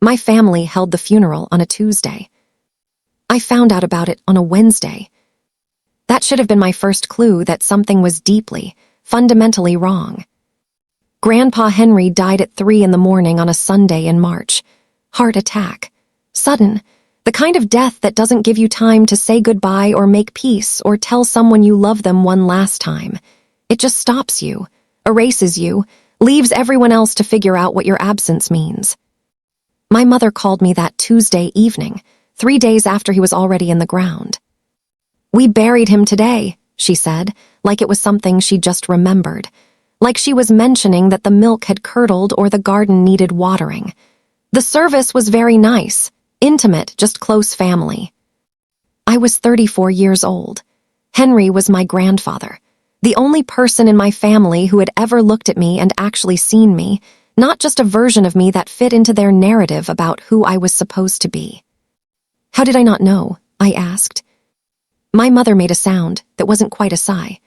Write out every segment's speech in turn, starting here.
My family held the funeral on a Tuesday. I found out about it on a Wednesday. That should have been my first clue that something was deeply, fundamentally wrong. Grandpa Henry died at 3 in the morning on a Sunday in March. Heart attack. Sudden. The kind of death that doesn't give you time to say goodbye or make peace or tell someone you love them one last time. It just stops you, erases you, leaves everyone else to figure out what your absence means. My mother called me that Tuesday evening, 3 days after he was already in the ground. "We buried him today," she said, like it was something she just remembered, like she was mentioning that the milk had curdled or the garden needed watering. The service was very nice, intimate, just close family. I was 34 years old. Henry was my grandfather, the only person in my family who had ever looked at me and actually seen me, not just a version of me that fit into their narrative about who I was supposed to be. "How did I not know?" I asked. My mother made a sound that wasn't quite a sigh.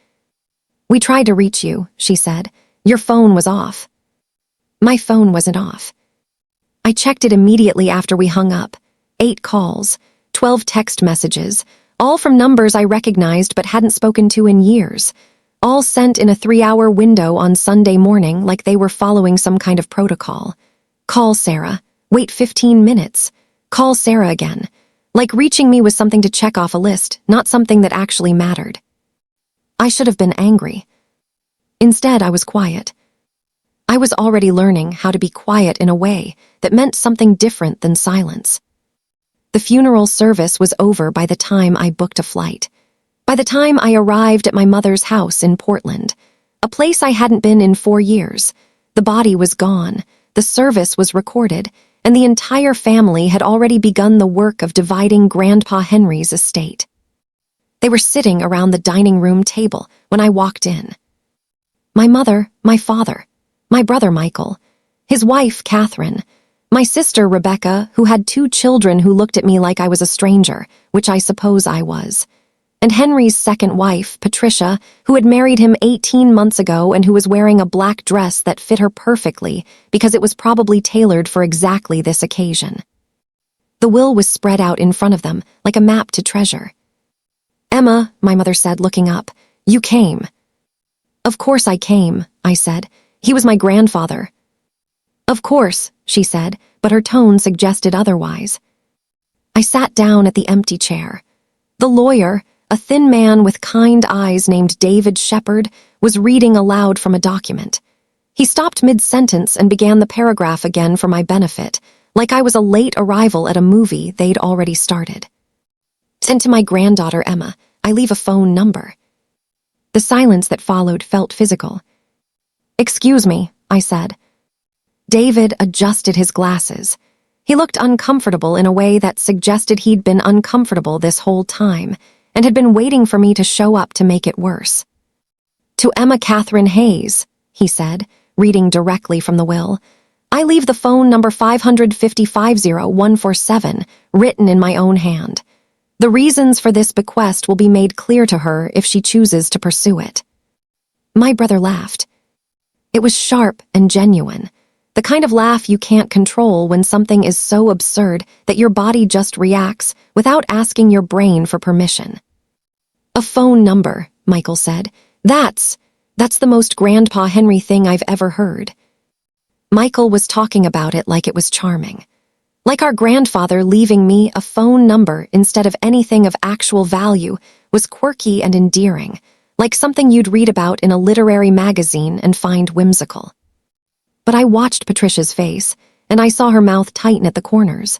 "We tried to reach you," she said. "Your phone was off." My phone wasn't off. I checked it immediately after we hung up. 8 calls, 12 text messages, all from numbers I recognized but hadn't spoken to in years, all sent in a 3-hour window on Sunday morning like they were following some kind of protocol. Call Sarah. Wait 15 minutes. Call Sarah again. Like reaching me was something to check off a list, not something that actually mattered. I should have been angry. Instead, I was quiet. I was already learning how to be quiet in a way that meant something different than silence. The funeral service was over by the time I booked a flight. By the time I arrived at my mother's house in Portland, a place I hadn't been in 4 years, the body was gone, the service was recorded, and the entire family had already begun the work of dividing Grandpa Henry's estate. They were sitting around the dining room table when I walked in. My mother, my father, my brother Michael, his wife Catherine, my sister Rebecca, who had 2 children who looked at me like I was a stranger, which I suppose I was, and Henry's second wife, Patricia, who had married him 18 months ago and who was wearing a black dress that fit her perfectly because it was probably tailored for exactly this occasion. The will was spread out in front of them like a map to treasure. "Emma," my mother said, looking up, "you came." "Of course I came," I said. "He was my grandfather." "Of course," she said, but her tone suggested otherwise. I sat down at the empty chair. The lawyer, a thin man with kind eyes named David Shepard, was reading aloud from a document. He stopped mid-sentence and began the paragraph again for my benefit, like I was a late arrival at a movie they'd already started. "Send to my granddaughter Emma. I leave a phone number." The silence that followed felt physical. "Excuse me," I said. David adjusted his glasses. He looked uncomfortable in a way that suggested he'd been uncomfortable this whole time and had been waiting for me to show up to make it worse. "To Emma Catherine Hayes," he said, reading directly from the will. "I leave the phone number 550-147 written in my own hand. The reasons for this bequest will be made clear to her if she chooses to pursue it." My brother laughed. It was sharp and genuine, the kind of laugh you can't control when something is so absurd that your body just reacts without asking your brain for permission. "A phone number," Michael said. That's the most Grandpa Henry thing I've ever heard." Michael was talking about it like it was charming. Like our grandfather leaving me a phone number instead of anything of actual value was quirky and endearing, like something you'd read about in a literary magazine and find whimsical. But I watched Patricia's face, and I saw her mouth tighten at the corners.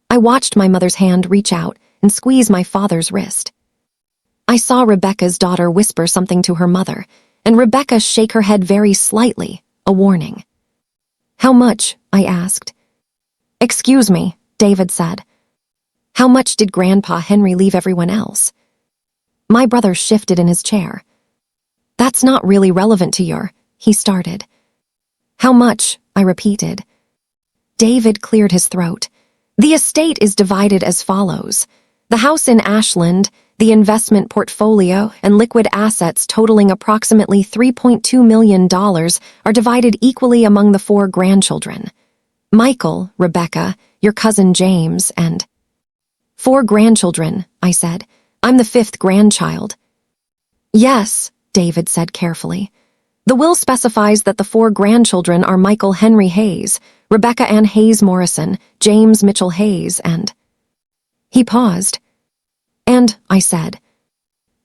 I watched my mother's hand reach out and squeeze my father's wrist. I saw Rebecca's daughter whisper something to her mother, and Rebecca shake her head very slightly, a warning. "How much?" I asked. "Excuse me," David said. "How much did Grandpa Henry leave everyone else?" My brother shifted in his chair. "That's not really relevant to your," he started. "How much?" I repeated. David cleared his throat. "The estate is divided as follows. The house in Ashland, The investment portfolio and liquid assets totaling approximately $3.2 million are divided equally among the 4 grandchildren. Michael, Rebecca, your cousin James, and 4 grandchildren, I said. I'm the 5th grandchild. Yes, David said carefully. The will specifies that the 4 grandchildren are Michael Henry Hayes, Rebecca Ann Hayes Morrison, James Mitchell Hayes, and... He paused. And, I said.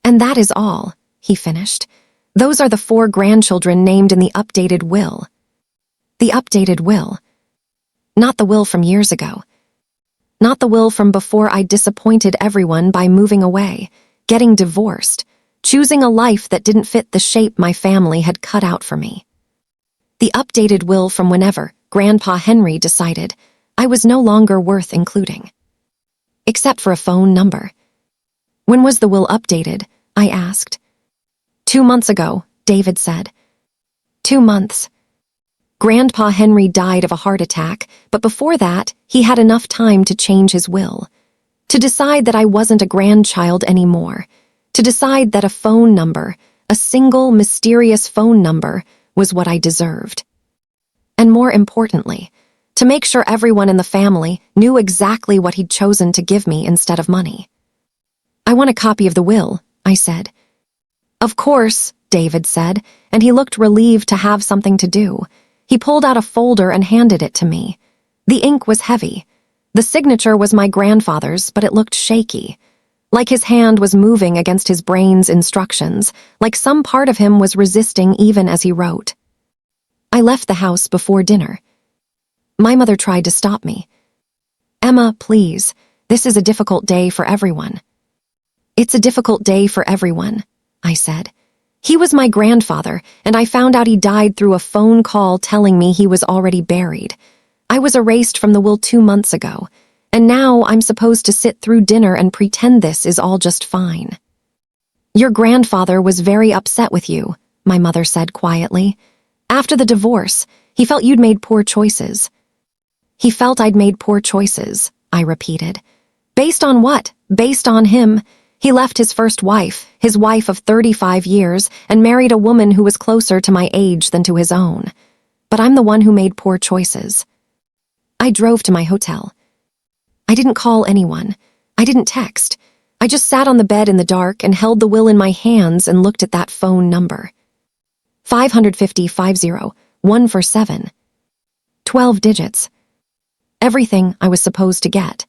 And that is all, he finished. Those are the 4 grandchildren named in the updated will. The updated will. Not the will from years ago. Not the will from before I disappointed everyone by moving away, getting divorced, choosing a life that didn't fit the shape my family had cut out for me. The updated will from whenever Grandpa Henry decided I was no longer worth including. Except for a phone number. When was the will updated? I asked. 2 months ago, David said. 2 months. Grandpa Henry died of a heart attack, but before that, he had enough time to change his will. To decide that I wasn't a grandchild anymore. To decide that a phone number, a single mysterious phone number, was what I deserved. And more importantly, to make sure everyone in the family knew exactly what he'd chosen to give me instead of money. I want a copy of the will, I said. Of course, David said, and he looked relieved to have something to do. He pulled out a folder and handed it to me. The ink was heavy. The signature was my grandfather's, but it looked shaky. Like his hand was moving against his brain's instructions, like some part of him was resisting even as he wrote. I left the house before dinner. My mother tried to stop me. Emma, please, this is a difficult day for everyone. It's a difficult day for everyone, I said. He was my grandfather, and I found out he died through a phone call telling me he was already buried. I was erased from the will 2 months ago, and now I'm supposed to sit through dinner and pretend this is all just fine. Your grandfather was very upset with you, my mother said quietly. After the divorce, he felt you'd made poor choices. He felt I'd made poor choices, I repeated. Based on what? Based on him. He left his first wife, his wife of 35 years, and married a woman who was closer to my age than to his own. But I'm the one who made poor choices. I drove to my hotel. I didn't call anyone. I didn't text. I just sat on the bed in the dark and held the will in my hands and looked at that phone number. 550-50, 147. 12 digits. Everything I was supposed to get.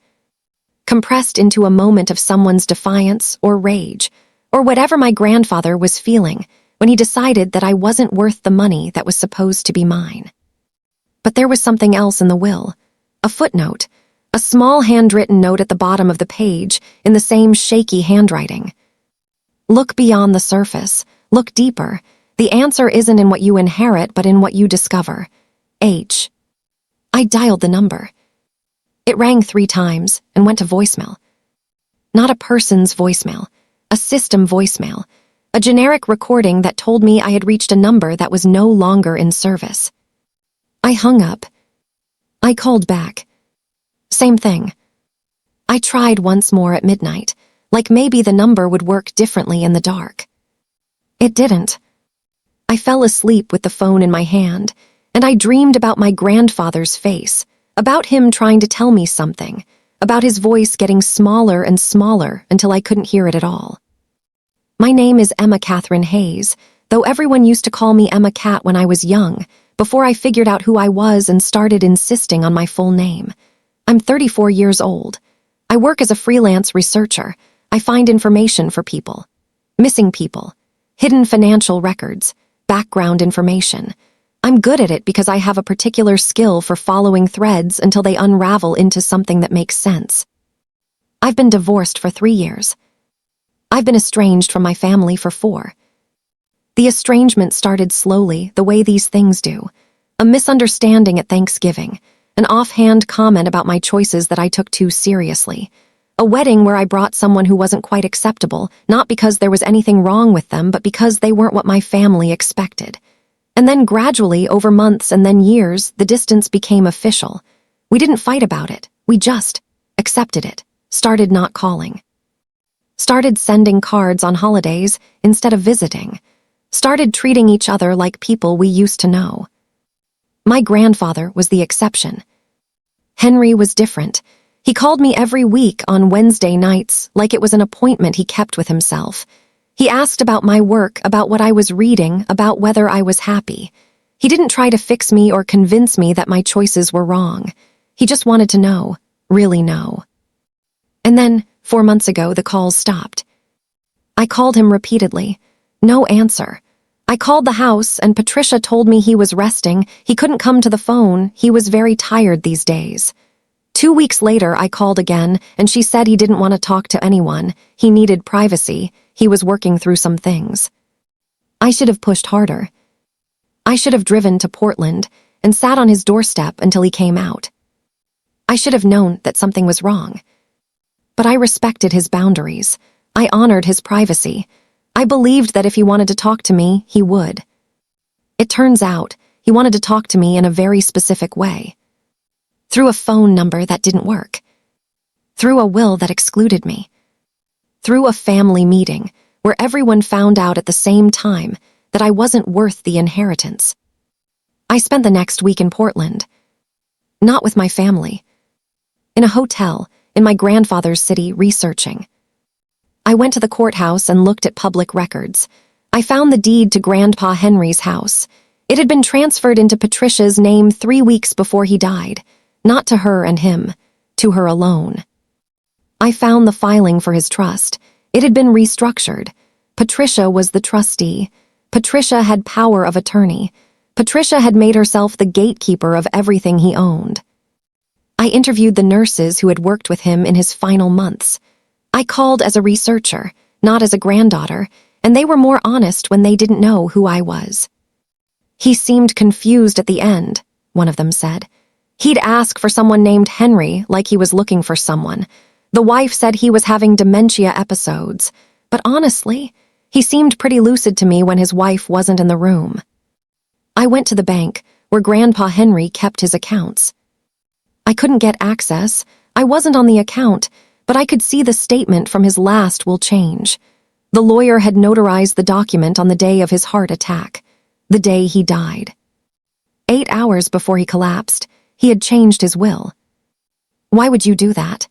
Compressed into a moment of someone's defiance or rage, or whatever my grandfather was feeling when he decided that I wasn't worth the money that was supposed to be mine. But there was something else in the will, a footnote, a small handwritten note at the bottom of the page in the same shaky handwriting. Look beyond the surface, look deeper. The answer isn't in what you inherit, but in what you discover. H. I dialed the number. It rang 3 times and went to voicemail. Not a person's voicemail, a system voicemail, a generic recording that told me I had reached a number that was no longer in service. I hung up. I called back. Same thing. I tried once more at midnight, like maybe the number would work differently in the dark. It didn't. I fell asleep with the phone in my hand, and I dreamed about my grandfather's face, about him trying to tell me something, about his voice getting smaller and smaller until I couldn't hear it at all. My name is Emma Catherine Hayes, though everyone used to call me Emma Cat when I was young, before I figured out who I was and started insisting on my full name. I'm 34 years old. I work as a freelance researcher. I find information for people. Missing people. Hidden financial records. Background information. I'm good at it because I have a particular skill for following threads until they unravel into something that makes sense. I've been divorced for 3 years. I've been estranged from my family for 4. The estrangement started slowly, the way these things do. A misunderstanding at Thanksgiving, an offhand comment about my choices that I took too seriously, a wedding where I brought someone who wasn't quite acceptable, not because there was anything wrong with them, but because they weren't what my family expected. And then gradually, over months and then years, the distance became official. We didn't fight about it. We just accepted it, started not calling. started sending cards on holidays instead of visiting, started treating each other like people we used to know. My grandfather was the exception. Henry was different. He called me every week on Wednesday nights like it was an appointment he kept with himself. He asked about my work, about what I was reading, about whether I was happy. He didn't try to fix me or convince me that my choices were wrong. He just wanted to know, really know. And then, 4 months ago, the calls stopped. I called him repeatedly. No answer. I called the house, and Patricia told me he was resting. He couldn't come to the phone. He was very tired these days. 2 weeks later, I called again, and she said he didn't want to talk to anyone. He needed privacy. He was working through some things. I should have pushed harder. I should have driven to Portland and sat on his doorstep until he came out. I should have known that something was wrong. But I respected his boundaries. I honored his privacy. I believed that if he wanted to talk to me, he would. It turns out, he wanted to talk to me in a very specific way. Through a phone number that didn't work. Through a will that excluded me. Through a family meeting where everyone found out at the same time that I wasn't worth the inheritance. I spent the next week in Portland. Not with my family. In a hotel, in my grandfather's city, researching. I went to the courthouse and looked at public records. I found the deed to Grandpa Henry's house. It had been transferred into Patricia's name 3 weeks before he died. Not to her and him, to her alone. I found the filing for his trust. It had been restructured. Patricia was the trustee. Patricia had power of attorney. Patricia had made herself the gatekeeper of everything he owned. I interviewed the nurses who had worked with him in his final months. I called as a researcher, not as a granddaughter, and they were more honest when they didn't know who I was. He seemed confused at the end, one of them said. He'd ask for someone named Henry like he was looking for someone. The wife said he was having dementia episodes, but honestly, he seemed pretty lucid to me when his wife wasn't in the room. I went to the bank, where Grandpa Henry kept his accounts. I couldn't get access. I wasn't on the account, but I could see the statement from his last will change. The lawyer had notarized the document on the day of his heart attack, the day he died. 8 hours before he collapsed, he had changed his will. Why would you do that?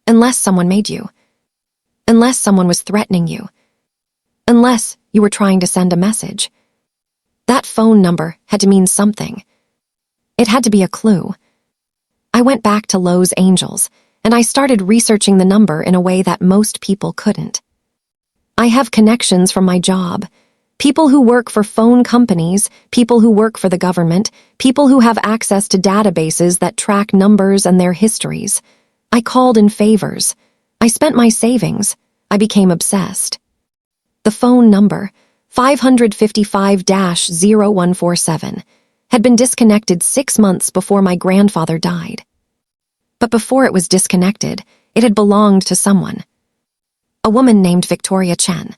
Unless someone made you. Unless someone was threatening you. Unless you were trying to send a message. That phone number had to mean something. It had to be a clue. I went back to Lowe's Angels, and I started researching the number in a way that most people couldn't. I have connections from my job. People who work for phone companies, people who work for the government, people who have access to databases that track numbers and their histories. I called in favors. I spent my savings. I became obsessed. The phone number, 555-0147, had been disconnected 6 months before my grandfather died. But before it was disconnected, it had belonged to someone. A woman named Victoria Chen.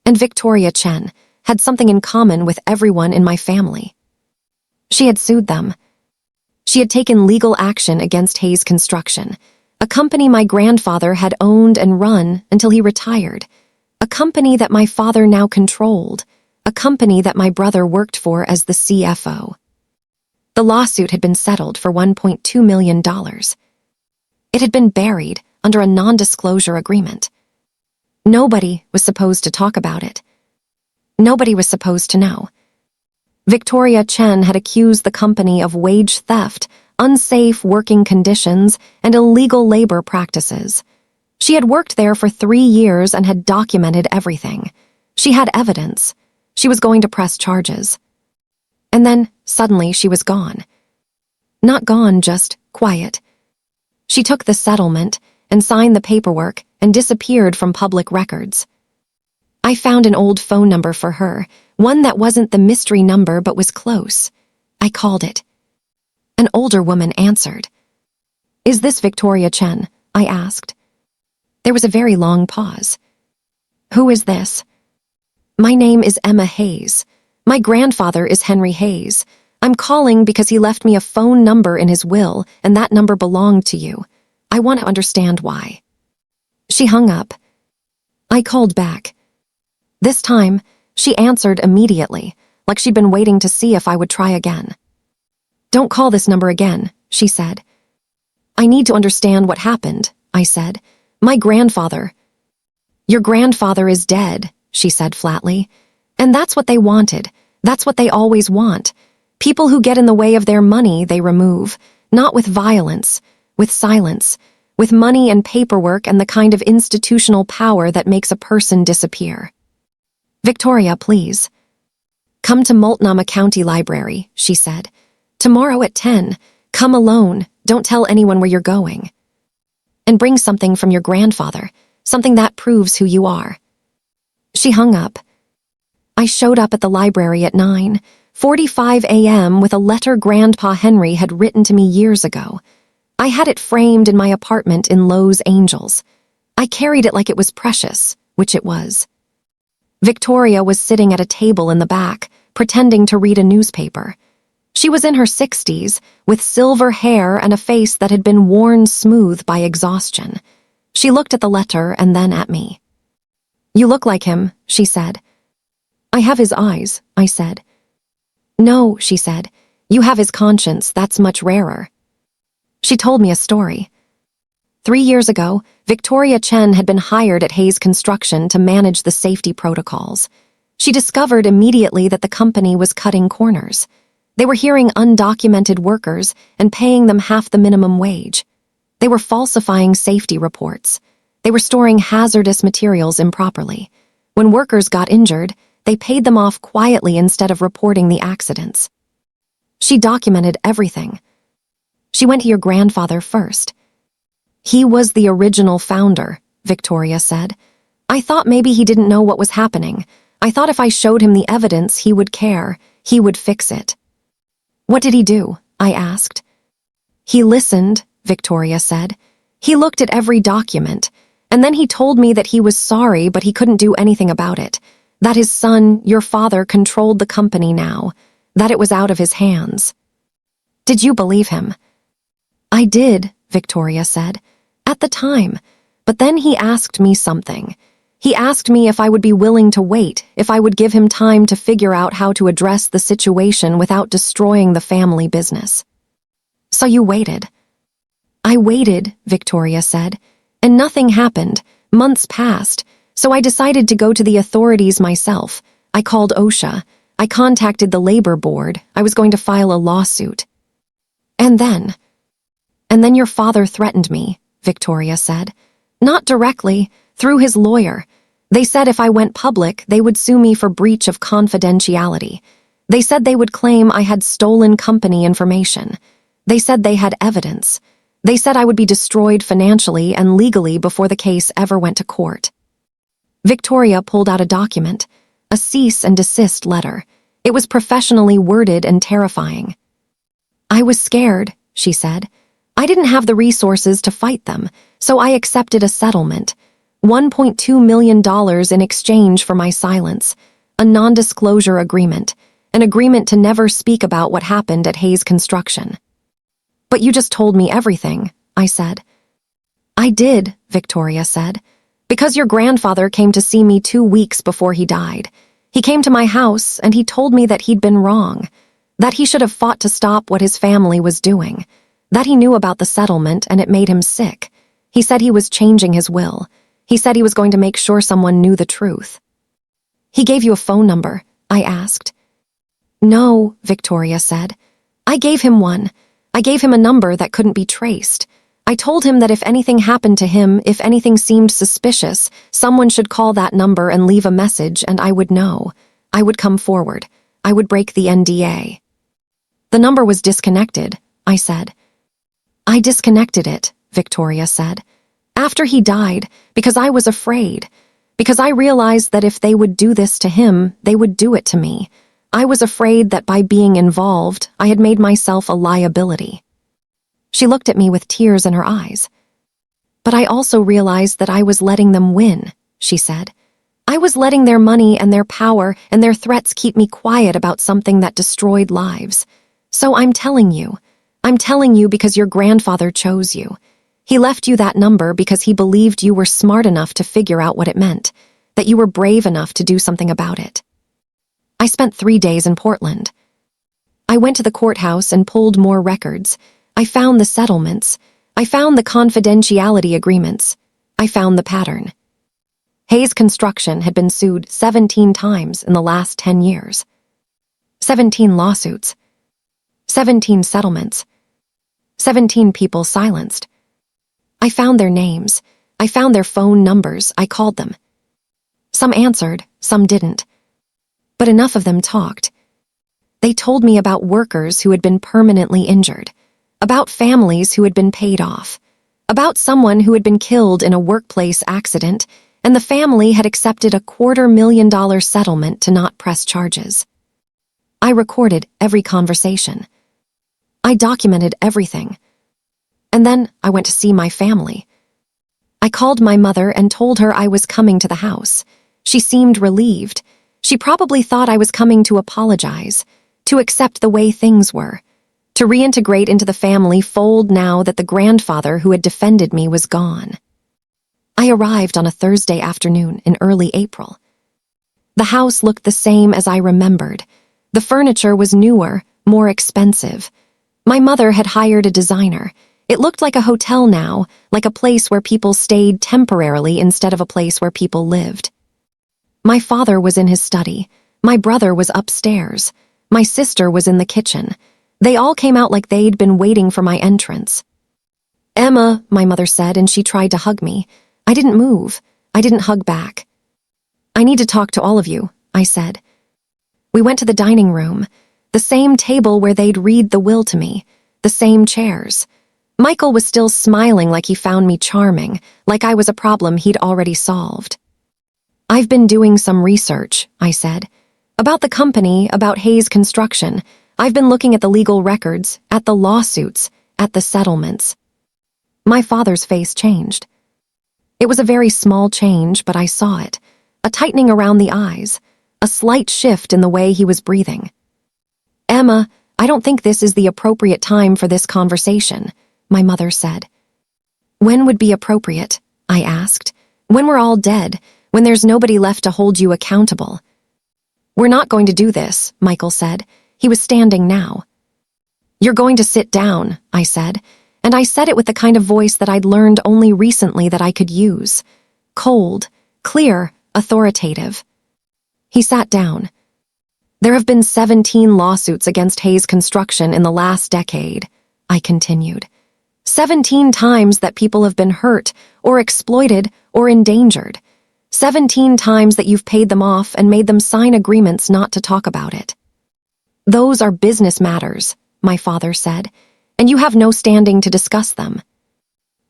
And Victoria Chen had something in common with everyone in my family. She had sued them. She had taken legal action against Hayes Construction, a company my grandfather had owned and run until he retired, a company that my father now controlled, a company that my brother worked for as the CFO. The lawsuit had been settled for $1.2 million. It had been buried under a non-disclosure agreement. Nobody was supposed to talk about it. Nobody was supposed to know. Victoria Chen had accused the company of wage theft, unsafe working conditions, and illegal labor practices. She had worked there for 3 years and had documented everything. She had evidence. She was going to press charges. And then, suddenly, she was gone. Not gone, just quiet. She took the settlement and signed the paperwork and disappeared from public records. I found an old phone number for her, one that wasn't the mystery number but was close. I called it. An older woman answered. "Is this Victoria Chen?" I asked. There was a very long pause. "Who is this?" "My name is Emma Hayes. My grandfather is Henry Hayes. I'm calling because he left me a phone number in his will, and that number belonged to you. I want to understand why." She hung up, I called back. This time, she answered immediately, like she'd been waiting to see if I would try again. "Don't call this number again," she said. "I need to understand what happened," I said. "My grandfather—" "Your grandfather is dead," she said flatly. "And that's what they wanted. That's what they always want. People who get in the way of their money, they remove. Not with violence, with silence, with money and paperwork and the kind of institutional power that makes a person disappear." "Victoria, please." "Come to Multnomah County Library," she said. "Tomorrow at 10. Come alone. Don't tell anyone where you're going. And bring something from your grandfather, something that proves who you are." She hung up. I showed up at the library at 9:45 a.m. with a letter Grandpa Henry had written to me years ago. I had it framed in my apartment in Los Angeles. I carried it like it was precious, which it was. Victoria was sitting at a table in the back, pretending to read a newspaper. She was in her 60s, with silver hair and a face that had been worn smooth by exhaustion. She looked at the letter and then at me. "You look like him," she said. "I have his eyes," I said. "No," she said. "You have his conscience. That's much rarer." She told me a story. 3 years ago, Victoria Chen had been hired at Hayes Construction to manage the safety protocols. She discovered immediately that the company was cutting corners. They were hearing undocumented workers and paying them half the minimum wage. They were falsifying safety reports. They were storing hazardous materials improperly. When workers got injured, they paid them off quietly instead of reporting the accidents. She documented everything. "She went to your grandfather first." "He was the original founder," Victoria said. "I thought maybe he didn't know what was happening. I thought if I showed him the evidence, he would care. He would fix it." "What did he do?" I asked. "He listened," Victoria said. "He looked at every document, and then he told me that he was sorry but he couldn't do anything about it. That his son, your father, controlled the company now. That it was out of his hands." "Did you believe him?" "I did," Victoria said. "At the time. But then he asked me something. He asked me if I would be willing to wait, if I would give him time to figure out how to address the situation without destroying the family business." "So you waited?" "I waited," Victoria said. "And nothing happened. Months passed. So I decided to go to the authorities myself. I called OSHA. I contacted the labor board. I was going to file a lawsuit. And then your father threatened me," Victoria said. "Not directly, through his lawyer. They said if I went public, they would sue me for breach of confidentiality. They said they would claim I had stolen company information. They said they had evidence. They said I would be destroyed financially and legally before the case ever went to court." Victoria pulled out a document, a cease and desist letter. It was professionally worded and terrifying. "I was scared," she said. "I didn't have the resources to fight them, so I accepted a settlement. $1.2 million in exchange for my silence, a non-disclosure agreement, an agreement to never speak about what happened at Hayes Construction." "But you just told me everything," I said. "I did," Victoria said, "because your grandfather came to see me 2 weeks before he died. He came to my house and he told me that he'd been wrong, that he should have fought to stop what his family was doing, that he knew about the settlement and it made him sick. He said he was changing his will. He said he was going to make sure someone knew the truth." "He gave you a phone number?" I asked. "No," Victoria said. "I gave him one. I gave him a number that couldn't be traced. I told him that if anything happened to him, if anything seemed suspicious, someone should call that number and leave a message and I would know. I would come forward. I would break the NDA." "The number was disconnected," I said. "I disconnected it," Victoria said. "After he died, because I was afraid. Because I realized that if they would do this to him, they would do it to me. I was afraid that by being involved, I had made myself a liability." She looked at me with tears in her eyes. "But I also realized that I was letting them win," she said. "I was letting their money and their power and their threats keep me quiet about something that destroyed lives. So I'm telling you because your grandfather chose you. He left you that number because he believed you were smart enough to figure out what it meant, that you were brave enough to do something about it. I spent 3 days in Portland. I went to the courthouse and pulled more records. I found the settlements. I found the confidentiality agreements. I found the pattern. Hayes Construction had been sued 17 times in the last 10 years. 17 lawsuits. 17 settlements. 17 people silenced. I found their names. I found their phone numbers. I called them. Some answered, some didn't. But enough of them talked. They told me about workers who had been permanently injured, about families who had been paid off, about someone who had been killed in a workplace accident, and the family had accepted a $250,000 settlement to not press charges. I recorded every conversation. I documented everything. And then I went to see my family. I called my mother and told her I was coming to the house. She seemed relieved. She probably thought I was coming to apologize, to accept the way things were, to reintegrate into the family fold now that the grandfather who had defended me was gone. I arrived on a Thursday afternoon in early April. The house looked the same as I remembered. The furniture was newer, more expensive. My mother had hired a designer. It looked like a hotel now, like a place where people stayed temporarily instead of a place where people lived. My father was in his study. My brother was upstairs. My sister was in the kitchen. They all came out like they'd been waiting for my entrance. "Emma," my mother said, and she tried to hug me. I didn't move. I didn't hug back. "I need to talk to all of you," I said. We went to the dining room, the same table where they'd read the will to me, the same chairs. Michael was still smiling like he found me charming, like I was a problem he'd already solved. "I've been doing some research," I said. "About the company, about Hayes Construction. I've been looking at the legal records, at the lawsuits, at the settlements." My father's face changed. It was a very small change, but I saw it. A tightening around the eyes, a slight shift in the way he was breathing. "Emma, I don't think this is the appropriate time for this conversation," my mother said. "When would be appropriate?" I asked. "When we're all dead, when there's nobody left to hold you accountable." "We're not going to do this," Michael said. He was standing now. "You're going to sit down," I said, and I said it with the kind of voice that I'd learned only recently that I could use. Cold, clear, authoritative. He sat down. "There have been 17 lawsuits against Hayes Construction in the last decade," I continued. 17 times that people have been hurt, or exploited, or endangered. 17 times that you've paid them off and made them sign agreements not to talk about it. "Those are business matters," my father said, "and you have no standing to discuss them."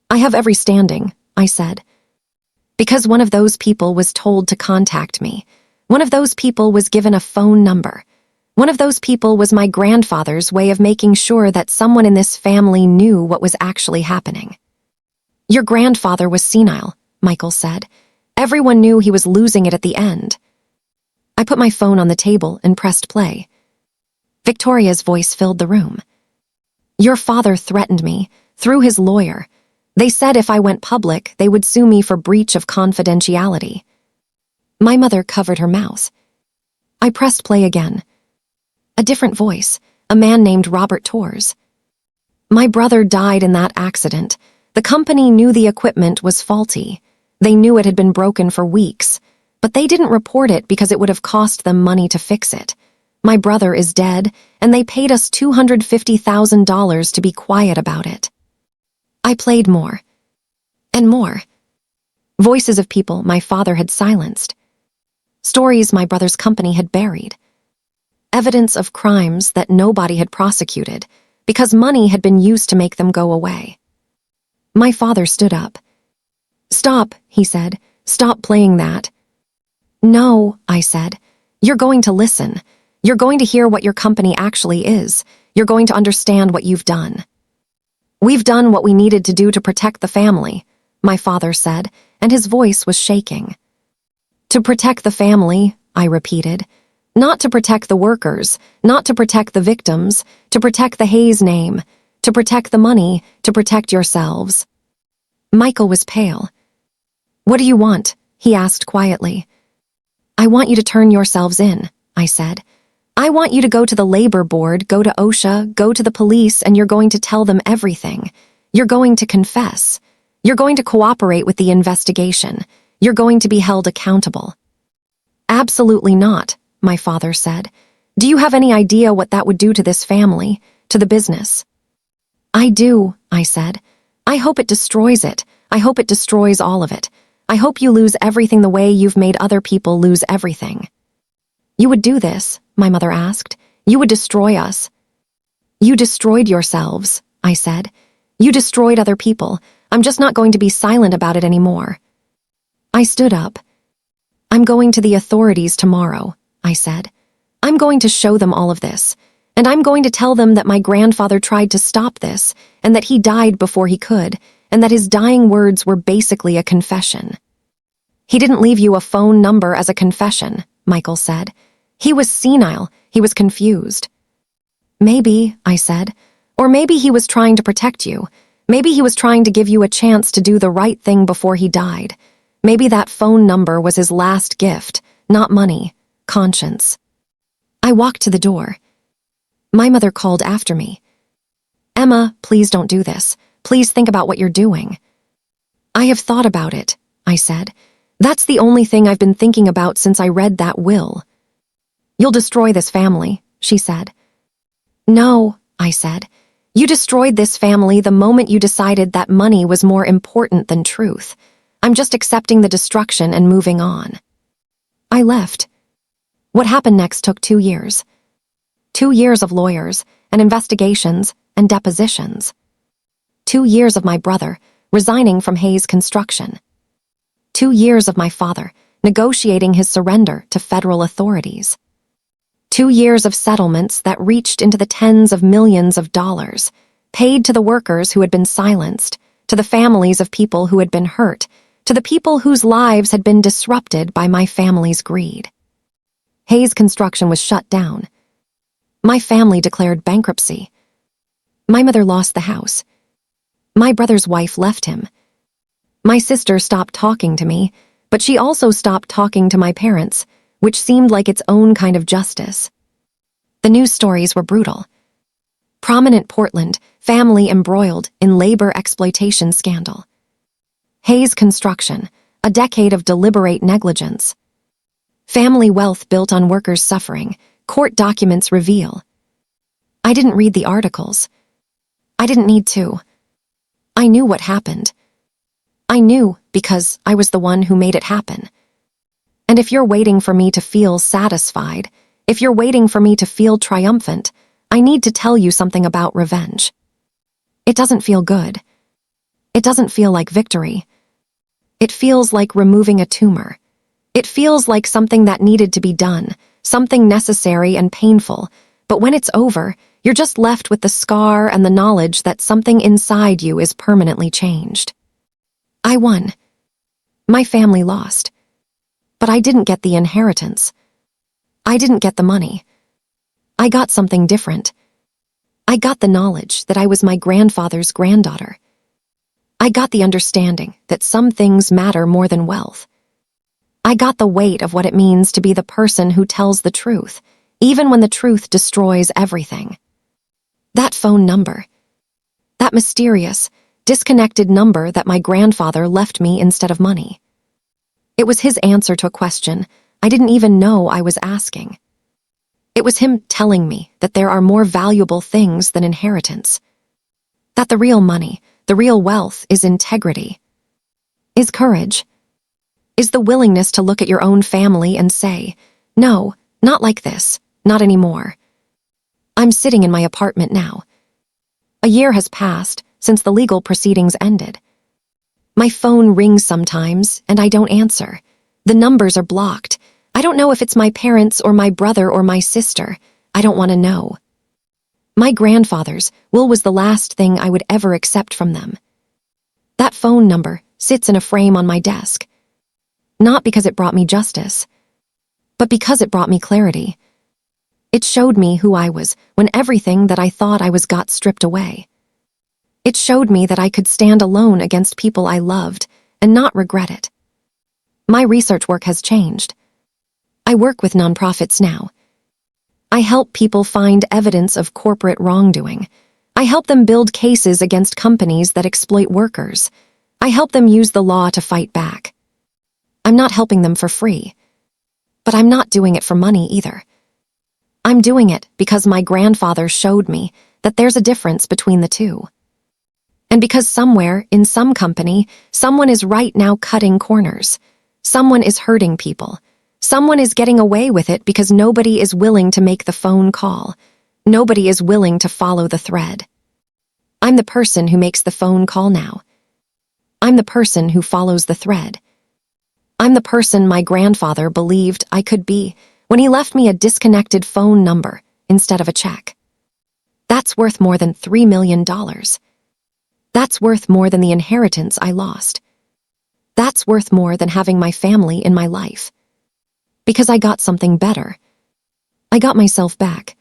"I have every standing," I said. "Because one of those people was told to contact me. One of those people was given a phone number. One of those people was my grandfather's way of making sure that someone in this family knew what was actually happening." "Your grandfather was senile," Michael said. "Everyone knew he was losing it at the end." I put my phone on the table and pressed play. Victoria's voice filled the room. "Your father threatened me, through his lawyer. They said if I went public, they would sue me for breach of confidentiality." My mother covered her mouth. I pressed play again. A different voice, a man named Robert Torres. "My brother died in that accident. The company knew the equipment was faulty. They knew it had been broken for weeks, but they didn't report it because it would have cost them money to fix it. My brother is dead, and they paid us $250,000 to be quiet about it." I played more. And more. Voices of people my father had silenced. Stories my brother's company had buried. Evidence of crimes that nobody had prosecuted, because money had been used to make them go away. My father stood up. "Stop," he said. "Stop playing that." "No," I said. "You're going to listen. You're going to hear what your company actually is. You're going to understand what you've done." "We've done what we needed to do to protect the family," my father said, and his voice was shaking. "To protect the family," I repeated. "Not to protect the workers, not to protect the victims, to protect the Hayes name, to protect the money, to protect yourselves." Michael was pale. "What do you want?" he asked quietly. "I want you to turn yourselves in," I said. "I want you to go to the labor board, go to OSHA, go to the police, and you're going to tell them everything. You're going to confess. You're going to cooperate with the investigation. You're going to be held accountable." "Absolutely not," my father said. "Do you have any idea what that would do to this family, to the business?" "I do," I said. "I hope it destroys it. I hope it destroys all of it. I hope you lose everything the way you've made other people lose everything." "You would do this?" my mother asked. "You would destroy us?" "You destroyed yourselves," I said. "You destroyed other people. I'm just not going to be silent about it anymore." I stood up. "I'm going to the authorities tomorrow," I said. "I'm going to show them all of this, and I'm going to tell them that my grandfather tried to stop this, and that he died before he could, and that his dying words were basically a confession." "He didn't leave you a phone number as a confession," Michael said. "He was senile. He was confused." "Maybe," I said. "Or maybe he was trying to protect you. Maybe he was trying to give you a chance to do the right thing before he died. Maybe that phone number was his last gift, not money, conscience." I walked to the door. My mother called after me. "Emma, please don't do this. Please think about what you're doing." "I have thought about it," I said. "That's the only thing I've been thinking about since I read that will." "You'll destroy this family," she said. "No," I said. "You destroyed this family the moment you decided that money was more important than truth. I'm just accepting the destruction and moving on." I left. What happened next took 2 years. 2 years of lawyers and investigations and depositions. 2 years of my brother resigning from Hayes Construction. 2 years of my father negotiating his surrender to federal authorities. 2 years of settlements that reached into the tens of millions of dollars, paid to the workers who had been silenced, to the families of people who had been hurt, to the people whose lives had been disrupted by my family's greed. Hayes Construction was shut down. My family declared bankruptcy. My mother lost the house. My brother's wife left him. My sister stopped talking to me, but she also stopped talking to my parents, which seemed like its own kind of justice. The news stories were brutal. Prominent Portland family embroiled in labor exploitation scandal. Hayes Construction, a decade of deliberate negligence. Family wealth built on workers' suffering, court documents reveal. I didn't read the articles. I didn't need to. I knew what happened. I knew because I was the one who made it happen. And if you're waiting for me to feel satisfied, if you're waiting for me to feel triumphant, I need to tell you something about revenge. It doesn't feel good. It doesn't feel like victory. It feels like removing a tumor. It feels like something that needed to be done, something necessary and painful, but when it's over, you're just left with the scar and the knowledge that something inside you is permanently changed. I won. My family lost. But I didn't get the inheritance. I didn't get the money. I got something different. I got the knowledge that I was my grandfather's granddaughter. I got the understanding that some things matter more than wealth. I got the weight of what it means to be the person who tells the truth, even when the truth destroys everything. That phone number. That mysterious, disconnected number that my grandfather left me instead of money. It was his answer to a question I didn't even know I was asking. It was him telling me that there are more valuable things than inheritance. That the real money, the real wealth is integrity. Is courage. Is the willingness to look at your own family and say, no, not like this, not anymore. I'm sitting in my apartment now. A year has passed since the legal proceedings ended. My phone rings sometimes and I don't answer. The numbers are blocked. I don't know if it's my parents or my brother or my sister. I don't want to know. My grandfather's will was the last thing I would ever accept from them. That phone number sits in a frame on my desk. Not because it brought me justice, but because it brought me clarity. It showed me who I was when everything that I thought I was got stripped away. It showed me that I could stand alone against people I loved and not regret it. My research work has changed. I work with nonprofits now. I help people find evidence of corporate wrongdoing. I help them build cases against companies that exploit workers. I help them use the law to fight back. I'm not helping them for free. But I'm not doing it for money either. I'm doing it because my grandfather showed me that there's a difference between the two. And because somewhere, in some company, someone is right now cutting corners. Someone is hurting people. Someone is getting away with it because nobody is willing to make the phone call. Nobody is willing to follow the thread. I'm the person who makes the phone call now. I'm the person who follows the thread. I'm the person my grandfather believed I could be when he left me a disconnected phone number instead of a check. That's worth more than $3 million. That's worth more than the inheritance I lost. That's worth more than having my family in my life. Because I got something better. I got myself back.